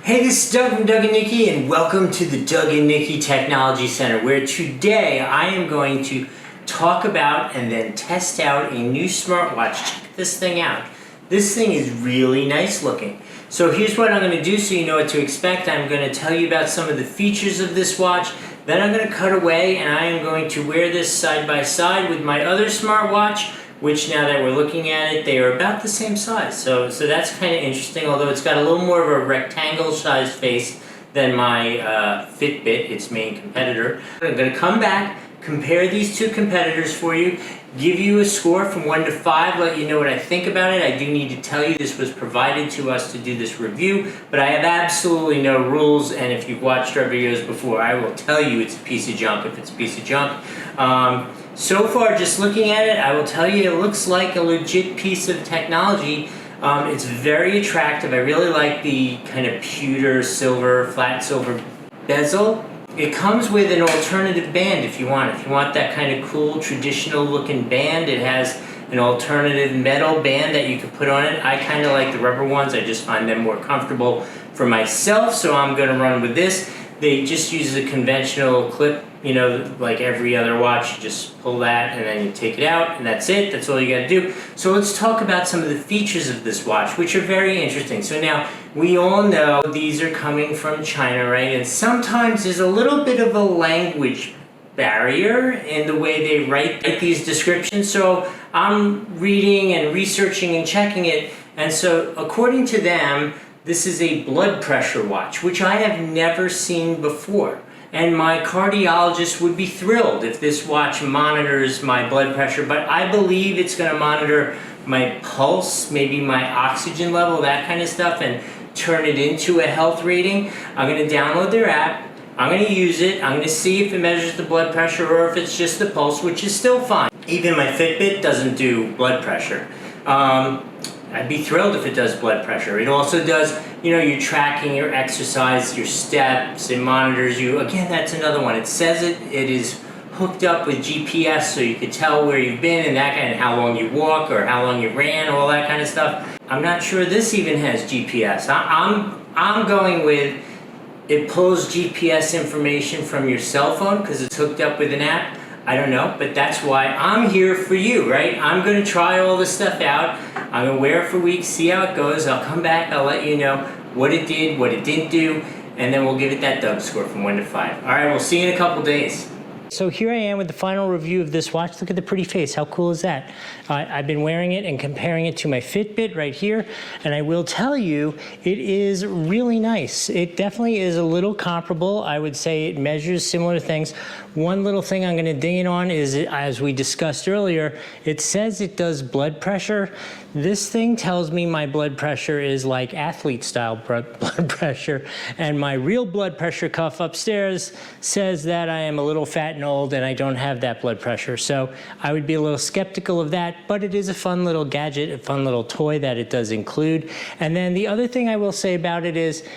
Hey, this is Doug from Doug and Nikki, and welcome to the Doug and Nikki Technology Center, where today I am going to talk about and then test out a new smartwatch. Check this thing out. This thing is really nice looking. So here's what I'm going to do so you know what to expect. I'm going to tell you about some of the features of this watch. Then I'm going to cut away and I am going to wear this side by side with my other smartwatch, which now that we're looking at it, they are about the same size. So that's kind of interesting, although it's got a little more of a rectangle sized face than my Fitbit, its main competitor. I'm going to come back, compare these two competitors for you, give you a score from 1 to 5, let you know what I think about it. I do need to tell you this was provided to us to do this review, but I have absolutely no rules, and if you've watched our videos before, I will tell you it's a piece of junk if it's a piece of junk. So far, just looking at it, I will tell you it looks like a legit piece of technology. It's very attractive. I really like the kind of pewter silver, flat silver bezel. It comes with an alternative band if you want. If you want that kind of cool, traditional looking band, it has an alternative metal band that you can put on it. I kind of like the rubber ones. I just find them more comfortable for myself, so I'm going to run with this. They just use a conventional clip, you know, like every other watch. You just pull that and then you take it out and that's it. That's all you got to do. So let's talk about some of the features of this watch, which are very interesting. So now, we all know these are coming from China, right? And sometimes there's a little bit of a language barrier in the way they write these descriptions. So I'm reading and researching and checking it. And so according to them, this is a blood pressure watch, which I have never seen before. And my cardiologist would be thrilled if this watch monitors my blood pressure, but I believe it's going to monitor my pulse, maybe my oxygen level, that kind of stuff, and turn it into a health rating. I'm going to download their app. I'm going to use it. I'm going to see if it measures the blood pressure or if it's just the pulse, which is still fine. Even my Fitbit doesn't do blood pressure. I'd be thrilled if it does blood pressure. It also does, you know, you're tracking your exercise, your steps, it monitors you. Again, that's another one. It says it is hooked up with GPS so you can tell where you've been and that kind of how long you walk or how long you ran, all that kind of stuff. I'm not sure this even has GPS. I'm going with it pulls GPS information from your cell phone because it's hooked up with an app. I don't know, but that's why I'm here for you, right? I'm going to try all this stuff out. I'm going to wear it for weeks, see how it goes. I'll come back, I'll let you know what it did, what it didn't do, and then we'll give it that Doug score from 1 to 5. All right, we'll see you in a couple days. So here I am with the final review of this watch. Look at the pretty face. How cool is that? I've been wearing it and comparing it to my Fitbit right here, and I will tell you, it is really nice. It definitely is a little comparable. I would say it measures similar things. One little thing I'm going to ding it on is, as we discussed earlier, it says it does blood pressure. This thing tells me my blood pressure is like athlete-style blood pressure, and my real blood pressure cuff upstairs says that I am a little fat and old and I don't have that blood pressure. So I would be a little skeptical of that, but it is a fun little gadget, a fun little toy that it does include. And then the other thing I will say about it is,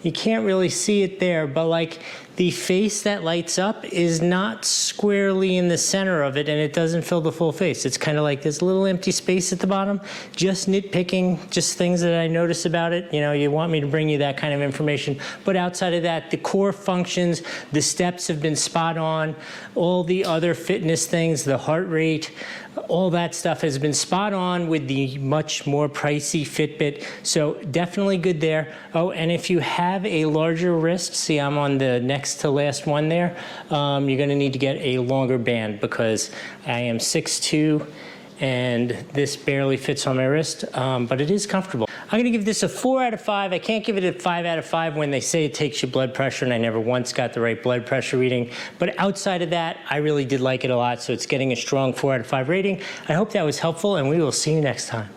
you can't really see it there, but like the face that lights up is not squarely in the center of it, and it doesn't fill the full face. It's kind of like this little empty space at the bottom. Just nitpicking, just things that I notice about it. You know, you want me to bring you that kind of information. But outside of that, the core functions, the steps have been spot on. All the other fitness things, the heart rate, all that stuff has been spot on with the much more pricey Fitbit. So definitely good there. Oh, and if you have a larger wrist, see I'm on the next to last one there, you're going to need to get a longer band because I am 6'2", and this barely fits on my wrist, but it is comfortable. I'm going to give this a 4 out of 5. I can't give it a 5 out of 5 when they say it takes your blood pressure, and I never once got the right blood pressure reading. But outside of that, I really did like it a lot, so it's getting a strong 4 out of 5 rating. I hope that was helpful, and we will see you next time.